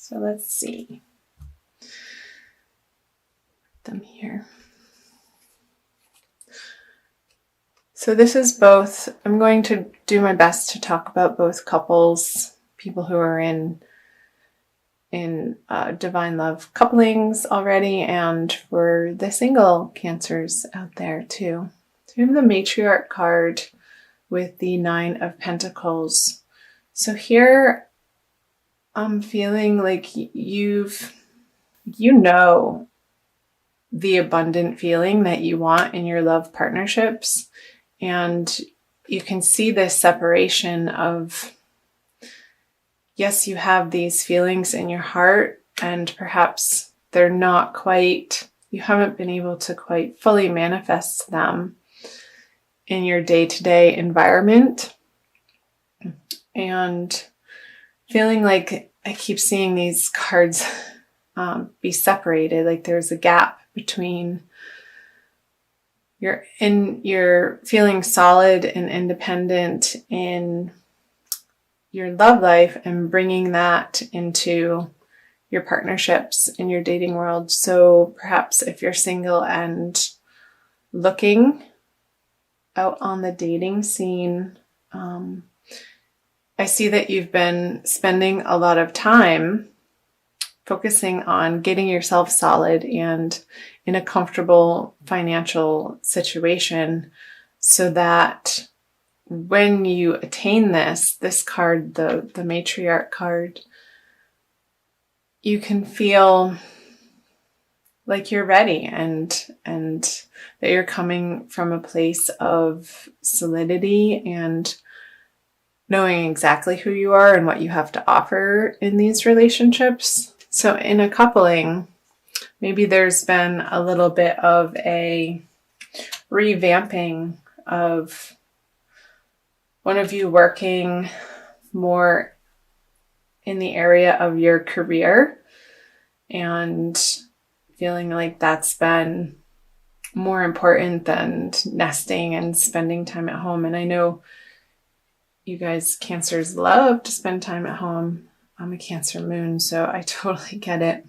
So let's see them here. So this is both, I'm going to do my best to talk about both couples, people who are in divine love couplings already, and for the single Cancers out there too. So we have the Matriarch card with the Nine of Pentacles. So here I'm feeling like you know the abundant feeling that you want in your love partnerships. And you can see this separation of, yes, you have these feelings in your heart, and perhaps they're not quite, you haven't been able to quite fully manifest them in your day-to-day environment. And feeling like I keep seeing these cards be separated, like there's a gap between you're feeling solid and independent in your love life and bringing that into your partnerships in your dating world. So perhaps if you're single and looking out on the dating scene, I see that you've been spending a lot of time focusing on getting yourself solid and in a comfortable financial situation, so that when you attain this card, the Matriarch card, you can feel like you're ready and that you're coming from a place of solidity and knowing exactly who you are and what you have to offer in these relationships. So in a coupling, maybe there's been a little bit of a revamping of one of you working more in the area of your career and feeling like that's been more important than nesting and spending time at home. And I know you guys Cancers love to spend time at home. I'm a Cancer moon, so I totally get it.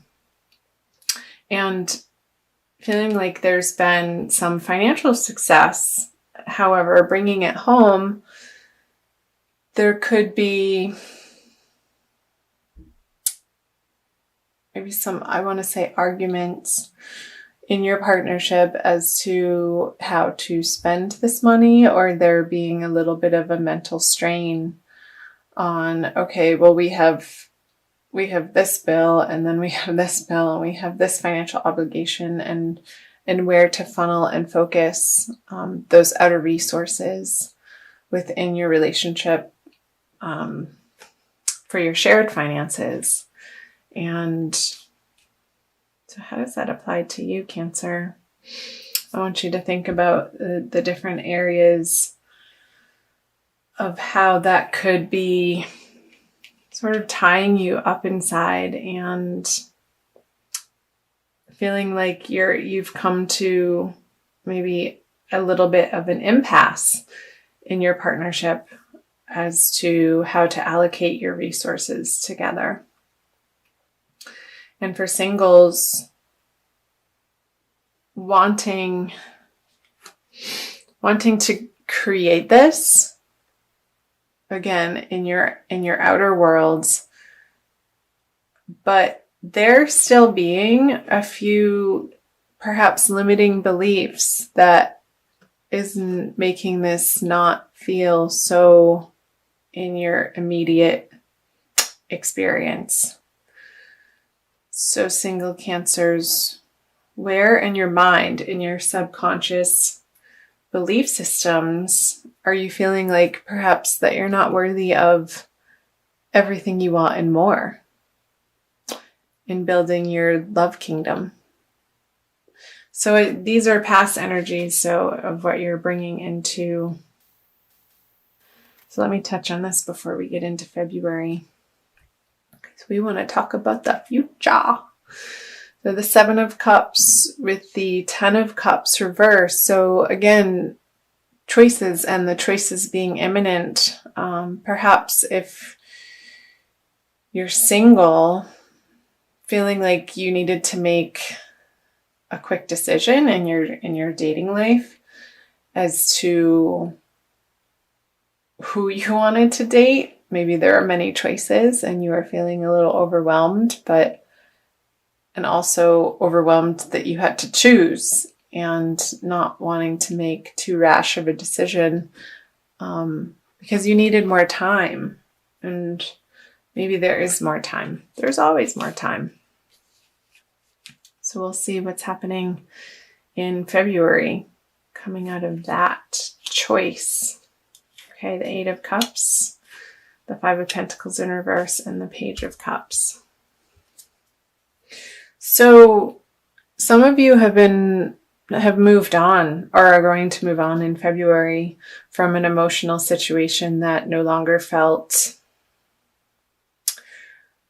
And feeling like there's been some financial success. However, bringing it home, there could be maybe some, I want to say, arguments in your partnership as to how to spend this money, or there being a little bit of a mental strain on, okay, well, we have this bill, and then we have this bill, and we have this financial obligation, and where to funnel and focus those outer resources within your relationship for your shared finances. And so how does that apply to you, Cancer? I want you to think about the different areas of how that could be sort of tying you up inside and feeling like you've come to maybe a little bit of an impasse in your partnership as to how to allocate your resources together. And for singles, wanting to create this again in your outer worlds, but there still being a few perhaps limiting beliefs that isn't making this not feel so in your immediate experience. So single Cancers, where in your mind, in your subconscious belief systems, are you feeling like perhaps that you're not worthy of everything you want and more in building your love kingdom? So these are past energies, so of what you're bringing into. So let me touch on this before we get into February. So we want to talk about the future. So the Seven of Cups with the Ten of Cups reversed. So again, choices, and the choices being imminent. Perhaps if you're single, feeling like you needed to make a quick decision in your dating life as to who you wanted to date. Maybe there are many choices and you are feeling a little overwhelmed, and also overwhelmed that you had to choose and not wanting to make too rash of a decision because you needed more time. And maybe there is more time. There's always more time. So we'll see what's happening in February coming out of that choice. Okay, the Eight of Cups, the Five of Pentacles in reverse, and the Page of Cups. So some of you have moved on or are going to move on in February from an emotional situation that no longer felt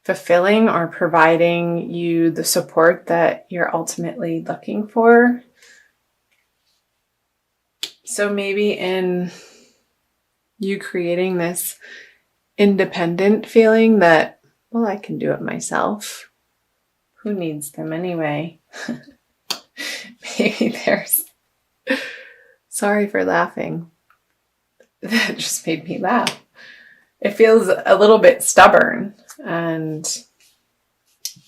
fulfilling or providing you the support that you're ultimately looking for. So maybe in you creating this independent feeling that, well, I can do it myself. Who needs them anyway? Maybe there's... Sorry for laughing. That just made me laugh. It feels a little bit stubborn. And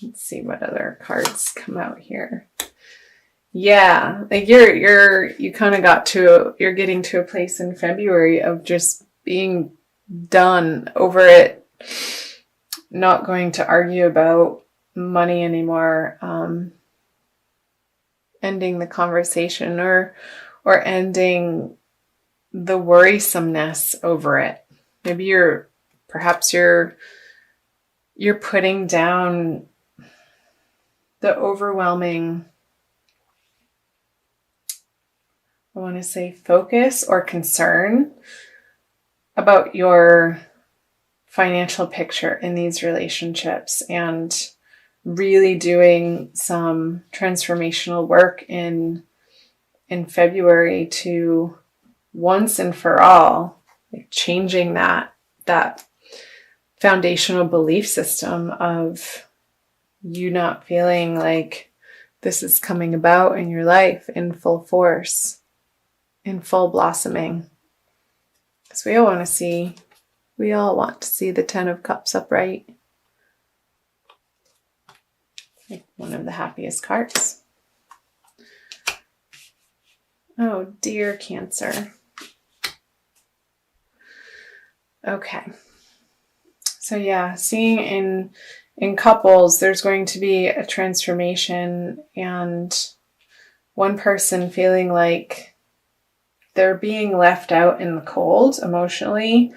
let's see what other cards come out here. Yeah, like you kind of you're getting to a place in February of just being done over it, not going to argue about money anymore, ending the conversation or ending the worrisomeness over it. Maybe perhaps you're putting down the overwhelming, I want to say, focus or concern about your financial picture in these relationships and really doing some transformational work in February to once and for all, like changing that foundational belief system of you not feeling like this is coming about in your life in full force, in full blossoming. Because we all want to see the Ten of Cups upright. Like one of the happiest cards. Oh dear, Cancer. Okay. So yeah, seeing in couples, there's going to be a transformation and one person feeling like they're being left out in the cold emotionally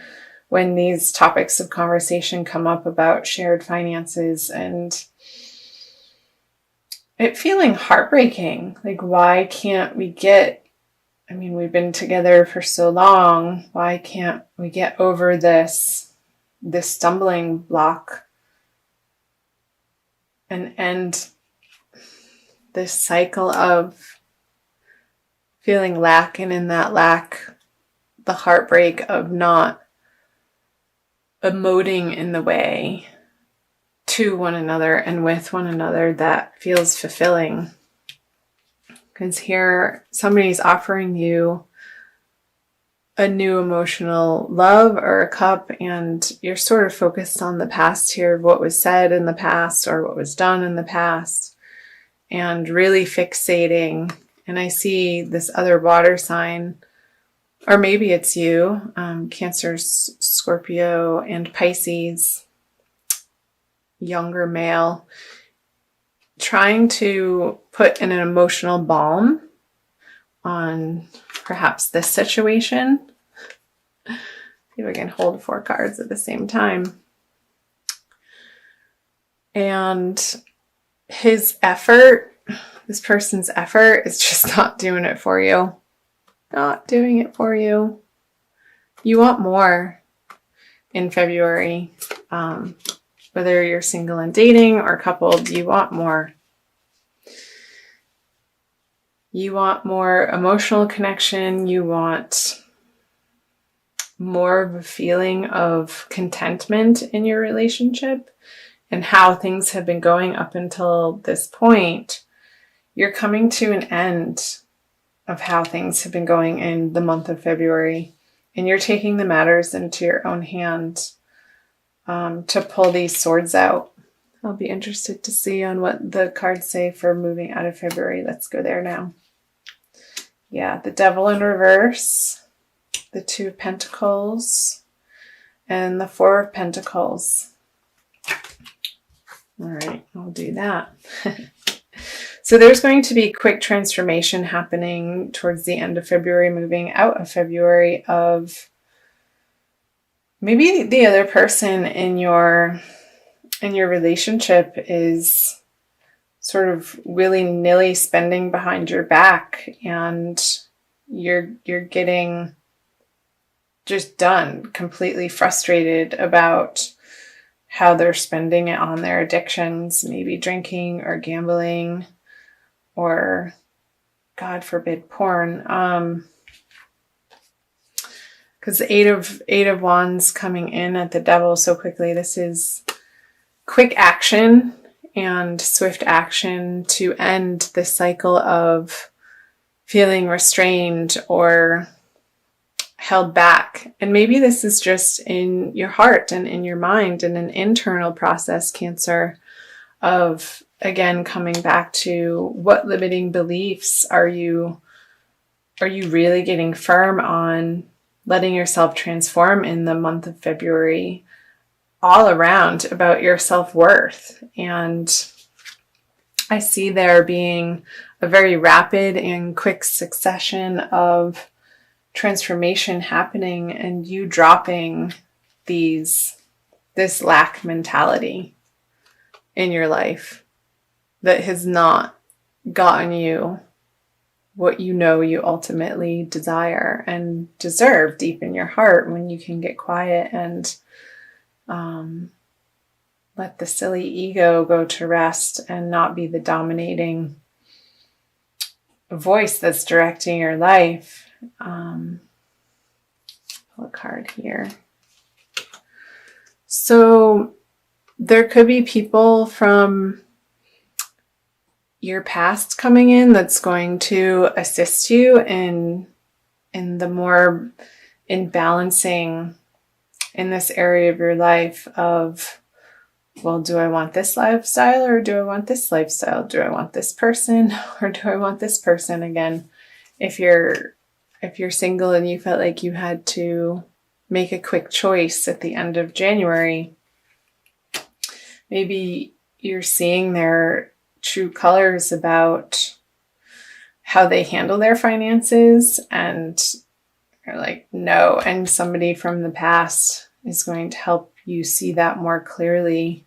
when these topics of conversation come up about shared finances, and it feeling heartbreaking. Like, why can't we we've been together for so long. Why can't we get over this stumbling block and end this cycle of feeling lack, and in that lack, the heartbreak of not emoting in the way to one another and with one another that feels fulfilling. Because here somebody's offering you a new emotional love or a cup, and you're sort of focused on the past here, what was said in the past or what was done in the past, and really fixating. And I see this other water sign, or maybe it's you, Cancer, Scorpio, and Pisces, younger male, trying to put an emotional balm on perhaps this situation. See if I can hold 4 cards at the same time. And this person's effort is just not doing it for you. Not doing it for you. You want more in February. Whether you're single and dating or coupled, you want more. You want more emotional connection. You want more of a feeling of contentment in your relationship. and how things have been going up until this point, you're coming to an end of how things have been going in the month of February. And you're taking the matters into your own hand to pull these swords out. I'll be interested to see on what the cards say for moving out of February. Let's go there now. Yeah, the Devil in reverse, the Two of Pentacles, and the Four of Pentacles. All right, I'll do that. So there's going to be quick transformation happening towards the end of February, moving out of February, of maybe the other person in your relationship is sort of willy-nilly spending behind your back, and you're getting just done, completely frustrated about how they're spending it on their addictions, maybe drinking or gambling, or God forbid, porn. Because the Eight of Wands coming in at the Devil so quickly, this is quick action and swift action to end the cycle of feeling restrained or held back. And maybe this is just in your heart and in your mind, and an internal process, Cancer, of again coming back to what limiting beliefs are you really getting firm on letting yourself transform in the month of February all around about your self-worth. And I see there being a very rapid and quick succession of transformation happening, and you dropping this lack mentality in your life that has not gotten you what you know you ultimately desire and deserve deep in your heart, when you can get quiet and let the silly ego go to rest and not be the dominating voice that's directing your life. Pull a card here. So there could be people from your past coming in that's going to assist you in balancing in this area of your life of, well, do I want this lifestyle or do I want this lifestyle? Do I want this person or do I want this person? Again, if you're single and you felt like you had to make a quick choice at the end of January, maybe you're seeing their true colors about how they handle their finances, and you're like, no. And somebody from the past is going to help you see that more clearly.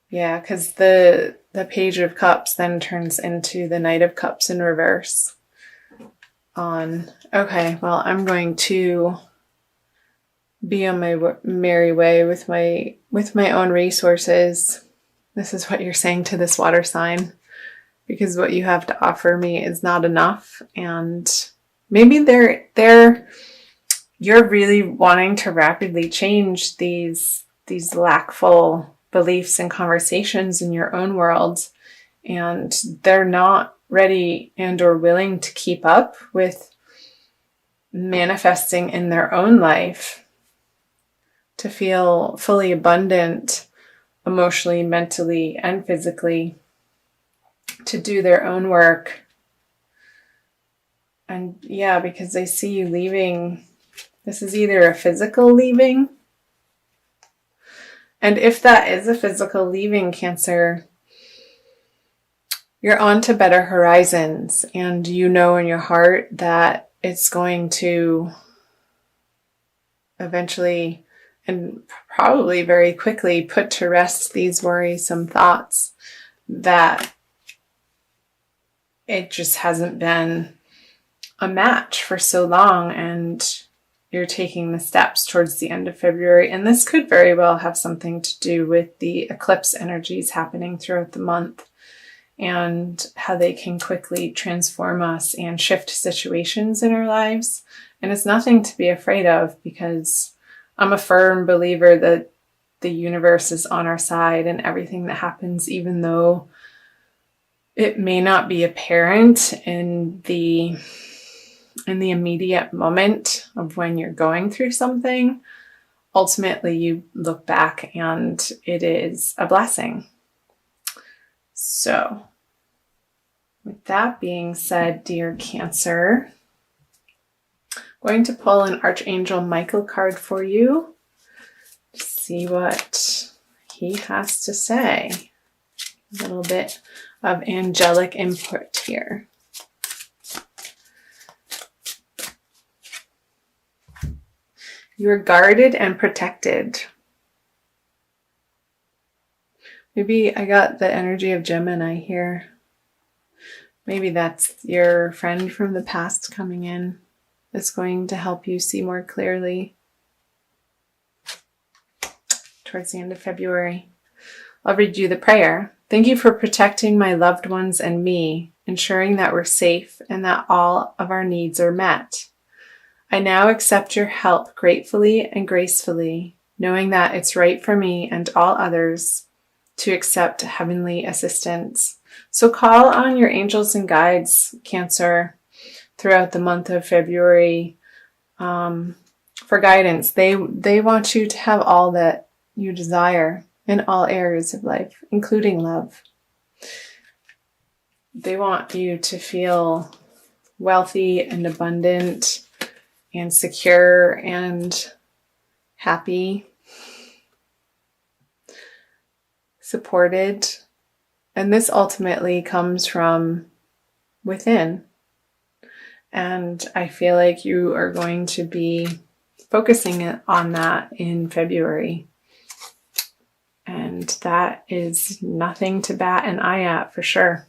Yeah, because the Page of Cups then turns into the Knight of Cups in reverse. Okay, well, I'm going to be on my merry way with my own resources. This is what you're saying to this water sign, because what you have to offer me is not enough. And maybe you're really wanting to rapidly change these lackful beliefs and conversations in your own world, and they're not ready and or willing to keep up with manifesting in their own life to feel fully abundant emotionally, mentally, and physically, to do their own work. And yeah, because I see you leaving. This is either a physical leaving, and if that is a physical leaving, Cancer, you're on to better horizons, and you know in your heart that it's going to eventually and probably very quickly put to rest these worrisome thoughts that it just hasn't been a match for so long, and you're taking the steps towards the end of February. And this could very well have something to do with the eclipse energies happening throughout the month, and how they can quickly transform us and shift situations in our lives. And it's nothing to be afraid of, because I'm a firm believer that the universe is on our side, and everything that happens, even though it may not be apparent in the immediate moment of when you're going through something, ultimately you look back and it is a blessing. So, with that being said, dear Cancer, I'm going to pull an Archangel Michael card for you to see what he has to say. A little bit of angelic input here. You are guarded and protected. Maybe I got the energy of Gemini here. Maybe that's your friend from the past coming in. It's going to help you see more clearly towards the end of February. I'll read you the prayer. Thank you for protecting my loved ones and me, ensuring that we're safe and that all of our needs are met. I now accept your help gratefully and gracefully, knowing that it's right for me and all others to accept heavenly assistance. So call on your angels and guides, Cancer, throughout the month of February for guidance. They want you to have all that you desire in all areas of life, including love. They want you to feel wealthy and abundant and secure and happy, supported. And this ultimately comes from within. And I feel like you are going to be focusing on that in February. And that is nothing to bat an eye at for sure.